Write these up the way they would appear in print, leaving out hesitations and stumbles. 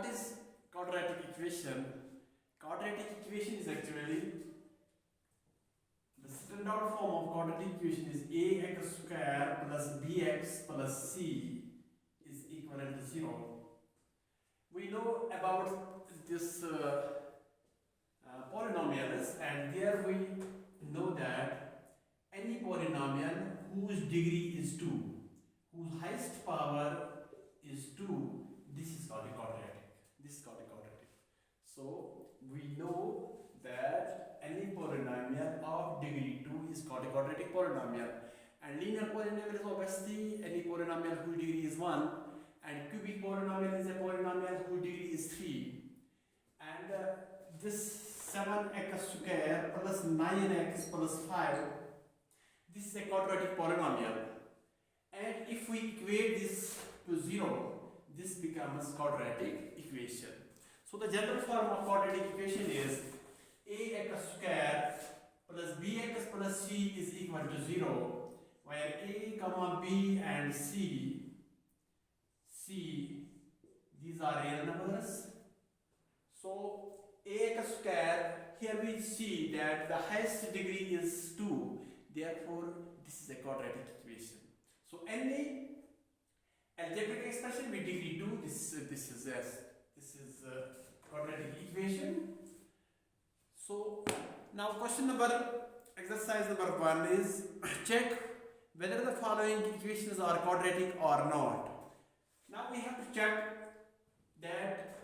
what is quadratic equation? Quadratic equation is actually the standard form of quadratic equation is ax square plus bx plus c is equivalent to 0. We know about this polynomials, and there we know that any polynomial whose degree is 2, whose highest power is 2, this is called a quadratic. This is called a quadratic. So we know that any polynomial of degree 2 is called a quadratic polynomial, and linear polynomial is obviously any polynomial whose degree is 1, and cubic polynomial is a polynomial whose degree is 3, and this 7x square plus 9x plus 5, this is a quadratic polynomial, and if we equate this to 0, this becomes quadratic equation. So the general form of quadratic equation is ax square plus bx plus c is equal to 0, where a comma b and c, these are real numbers. So ax square, here we see that the highest degree is 2, therefore this is a quadratic equation. So any algebraic expression with degree 2, this is quadratic equation. So now exercise number 1 is check whether the following equations are quadratic or not. Now we have to check that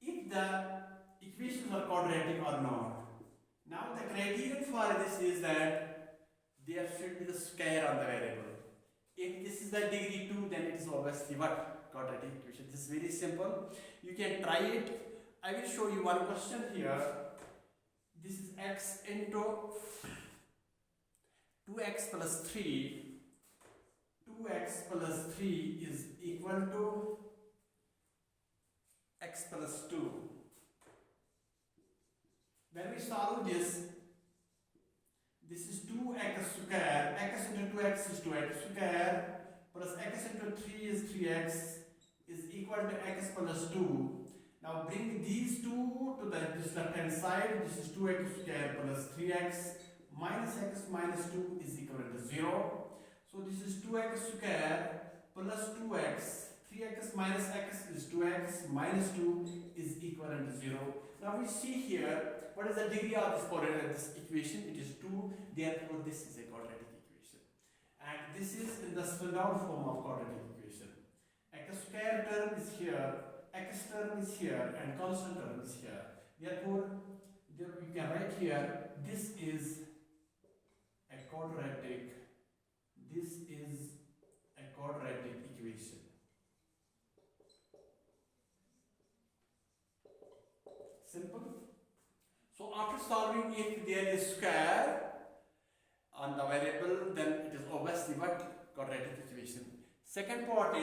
if the equations are quadratic or not. Now the criterion for this is that there should be the square on the variable. If this is the degree 2, then it is obviously what? Quadratic equation. This is very simple. You can try it. I will show you one question here. This is x into 2x plus 3. 2x plus 3 is equal to x plus 2. When we solve this is 2x square, x into 2x is 2x square, plus x into 3 is 3x, is equal to x plus 2. Now bring these two to this left hand side. This is 2x square plus 3x minus x minus 2 is equal to 0. So this is 2x square plus 2x. 3x minus x is 2x minus 2 is equivalent to 0. Now we see here what is the degree of this equation. It is 2, therefore this is a quadratic equation. And this is in the standard form of quadratic equation. X square term is here, x term is here, and constant term is here. Therefore, we can write here, this is a quadratic. This is a quadratic equation. Simple. So after solving, if there is square on the variable, then it is obviously what? Quadratic equation. Second part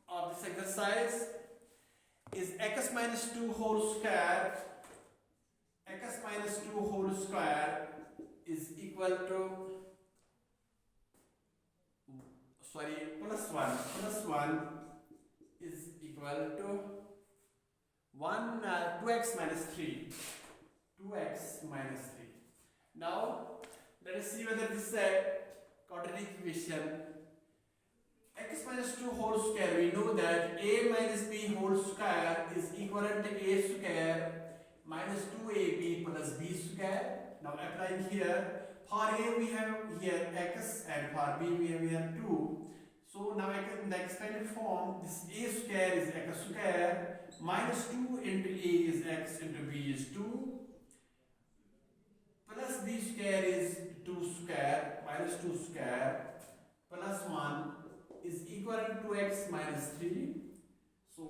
of this exercise is x minus 2 whole square. X minus 2 whole square is equal to plus 1. Plus 1 is equal to 2x minus 3. 2x minus 3. Now let us see whether this is a quadratic equation. X minus 2 whole square, we know that a minus b whole square is equivalent to a square minus 2ab plus b square. Now applying here, for a we have here x and for b we have here 2. So now in the expanded form, this a square is x square, minus 2 into a is x into b is 2, plus b square is 2 square, minus 2 square, plus 1 is equal to x minus 3. So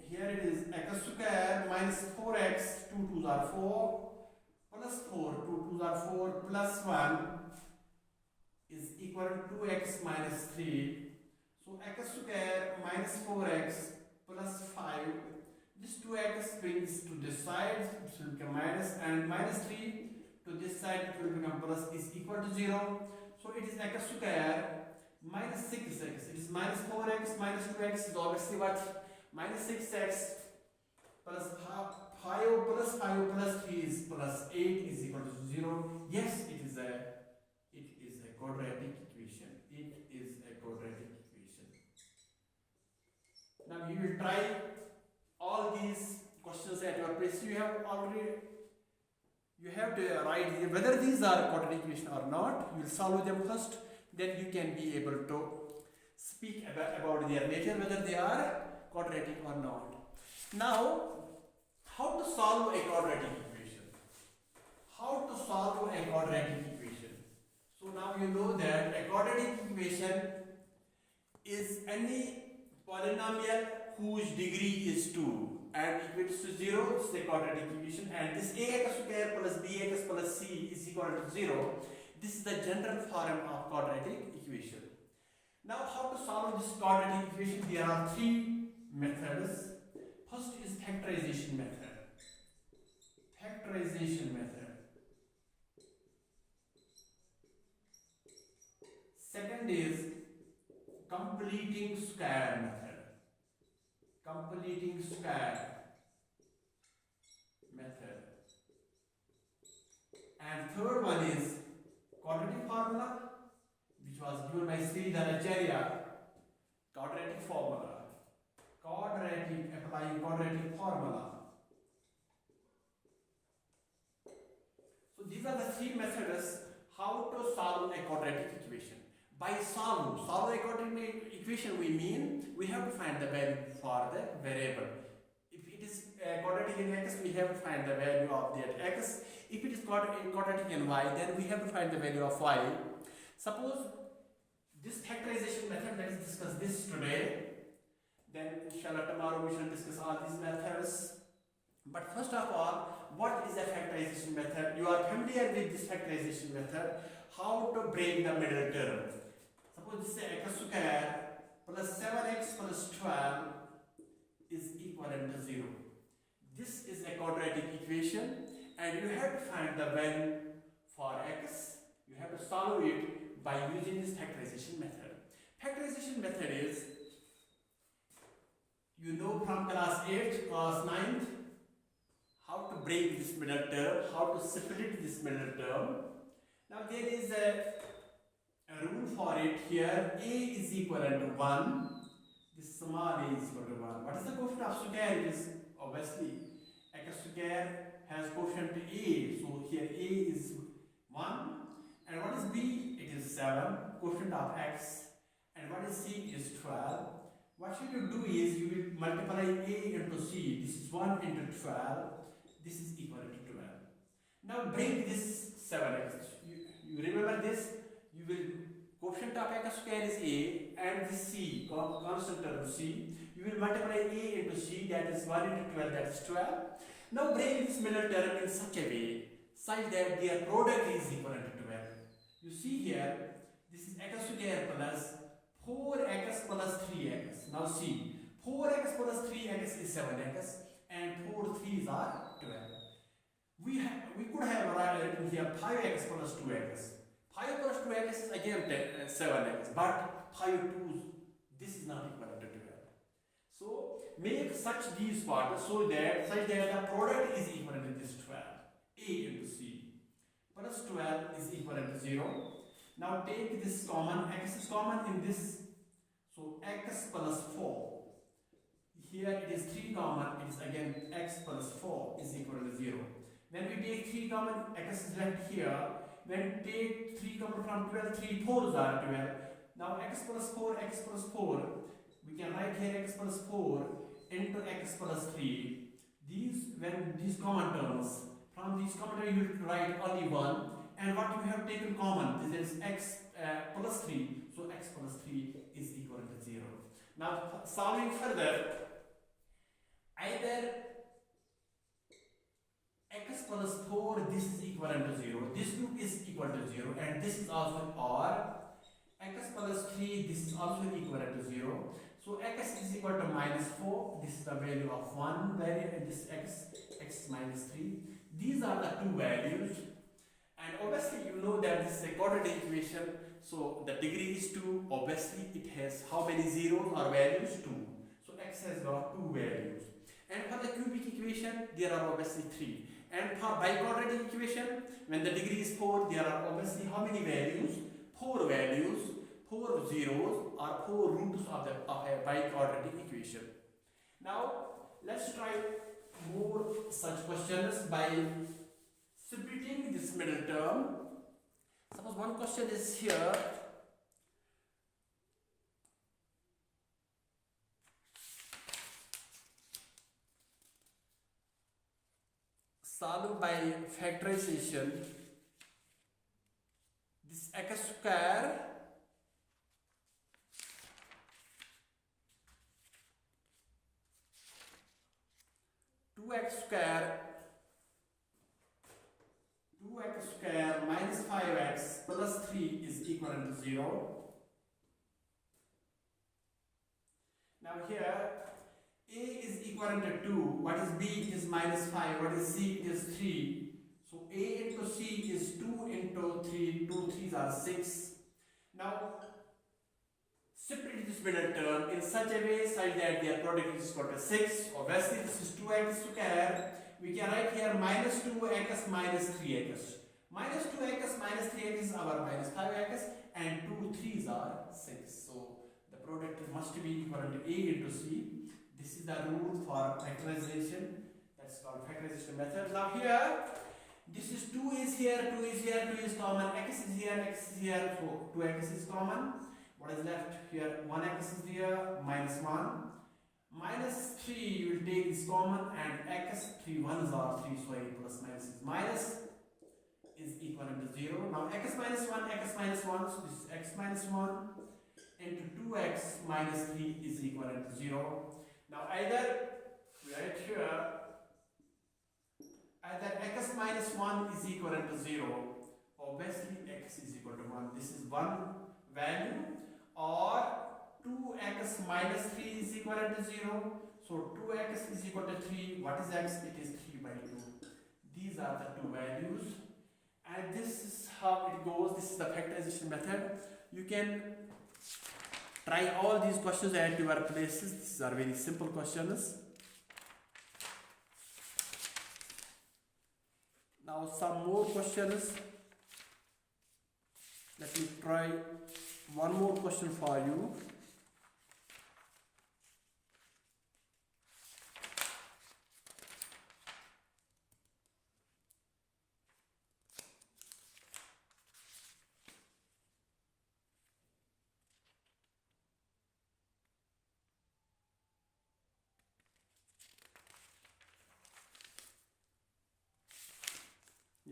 here it is x square minus 4x, 2 2s are 4, plus 4, 2 2s are 4, plus 1 is equal to x minus 3. So x square minus 4x plus 5, this 2x brings to this side, it will become minus, and minus 3 to this side, it will become plus, is equal to 0. So it is x square minus 6x, it is minus 4x minus 2x is obviously what? Minus 6x plus 5 plus 5 plus 3 is plus 8 is equal to 0. Yes, it is a quadratic equation. It is a quadratic equation. Now you will try all these questions at your place. You have to write whether these are quadratic equation or not. You will solve them first, then you can be able to speak about their nature, whether they are quadratic or not. Now, how to solve a quadratic equation? How to solve a quadratic equation? So now you know that a quadratic equation is any polynomial whose degree is 2 and equals to 0. This is a quadratic equation, and this ax square plus bx plus c is equal to 0. This is the general form of quadratic equation. Now, how to solve this quadratic equation? There are 3 methods. First is factorization method. Factorization method. Second is completing square method. Completing square method. And third one is quadratic formula, which was given by Sri Dhanacharya. Quadratic formula. Applying quadratic formula. So these are the 3 methods how to solve a quadratic equation. By solve a quadratic equation, we mean we have to find the value for the variable. If it is quadratic in x, we have to find the value of that x. If it is quadratic in y, then we have to find the value of y. Suppose this factorization method, let us discuss this today. Then inshallah tomorrow we shall discuss all these methods. But first of all, what is a factorization method? You are familiar with this factorization method. How to break the middle term. Suppose this is x square plus 7x plus 12 is equivalent to 0. This is a quadratic equation, and you have to find the value for x. You have to solve it by using this factorization method. Factorization method is, you know from class 8, class 9, how to break this middle term, how to split this middle term. Now there is a rule for it here. A is equivalent to 1. This small a is equal to 1. What is the quotient of square? It is obviously x square has quotient a. So here a is 1. And what is b? It is 7. Quotient of x. And what is c? It is 12. What you do is you will multiply a into c. This is 1 into 12. This is equal to 12. Now break this 7x. You remember this? You will, quotient of x square is a, and this c, constant term c. You will multiply a into c, that is 1 into 12, that is 12. Now break this middle term in such a way, such that their product is equal to 12. You see here, this is x square plus 4x plus 3x. Now see, 4x plus 3x is 7x, and 4 3s are 12. We could have written here 5x plus 2x. 5 plus 2x is again 7x, but 5 2s, this is not equal to 12. So make such these parts such that the product is equal to this 12. A into c plus 12 is equal to 0. Now take this common, x is common in this, so x plus 4. Here it is 3 common, it is again x plus 4 is equal to 0. When we take 3 common, x is left here. When we take 3 common from 12, 3 4s are 12. Now x plus 4, we can write here x plus 4 into x plus 3. When these common terms, from these common terms you will write only 1. And what you have taken common, this is x plus 3. So x plus 3 is equal to 0. Now solving further, either x plus 4, this is equal to 0, this group is equal to 0, and this is also, or x plus 3, this is also equal to 0. So x is equal to minus 4, this is the value of one value, and this x minus 3. These are the two values, and obviously you know that this is a quadratic equation. So the degree is 2. Obviously it has how many zeros or values? 2. So x has got 2 values. And for the cubic equation, there are obviously 3. And for biquadratic equation, when the degree is 4, there are obviously how many values? 4 values, 4 zeros or 4 roots of a biquadratic equation. Now let's try more such questions by splitting this middle term. Suppose one question is here. Solve by factorization this x square x square minus 5x plus 3 is equal to 0. Now here a is equal to 2. What is b? It is minus 5. What is c? It is 3. So a into c is 2 into 3. 2 3s are 6. Now split this middle term in such a way such that their product is equal to 6. Obviously this is 2x square. We can write here minus 2x minus 3x. Minus 2x minus 3x is our minus 5x and 2 3s are 6. So the product must be equal to a into c. This is the rule for factorization. That's called factorization method. Now here, this is 2 is here, 2 is here, 2 is common, x is here, x is here, so 2x is common. What is left here? 1x is here, minus 1. Minus 3, you will take this common and x, 3 1s are 3, so a plus minus is minus is equal to 0. Now x minus 1, so this is x minus 1 into 2x minus 3 is equal to 0. Now either we write here either x minus 1 is equal to 0, obviously x is equal to 1. This is one value, or 2x minus 3 is equal to 0. So 2x is equal to 3. What is x? It is 3 by 2. These are the two values. And this is how it goes. This is the factorization method. You can try all these questions at your places. These are very simple questions. Now some more questions. Let me try one more question for you.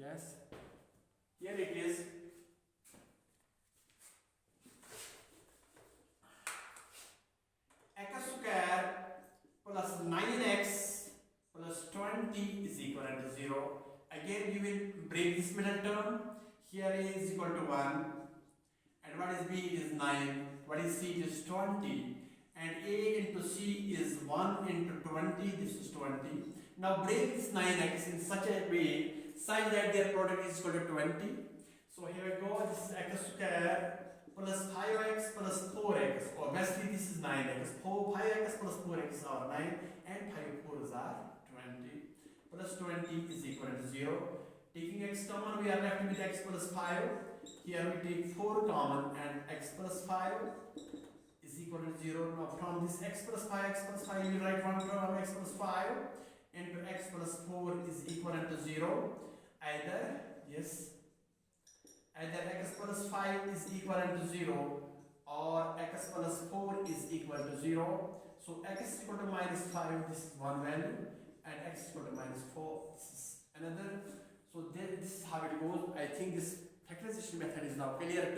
Yes, here it is. X square plus 9x plus 20 is equal to 0. Again you will break this middle term. Here a is equal to 1. And what is b? It is 9. What is c? It is 20. And a into c is 1 into 20. This is 20. Now break this 9x in such a way such that their product is equal to 20. So here we go. This is x square plus 5x plus 4x. Obviously this is 9x. 5x plus 4x are 9 and 5 4s are 20. Plus 20 is equal to 0. Taking x common, we are left with x plus 5. Here we take 4 common and x plus 5 is equal to 0. Now from this x plus 5, we write one term x plus 5 into x plus 4 is equal to 0. Either x plus 5 is equal to 0 or x plus 4 is equal to 0. So x is equal to minus 5, this is one value, and x is equal to minus 4, this is another. So this is how it goes. I think this factorization method is now clear to you.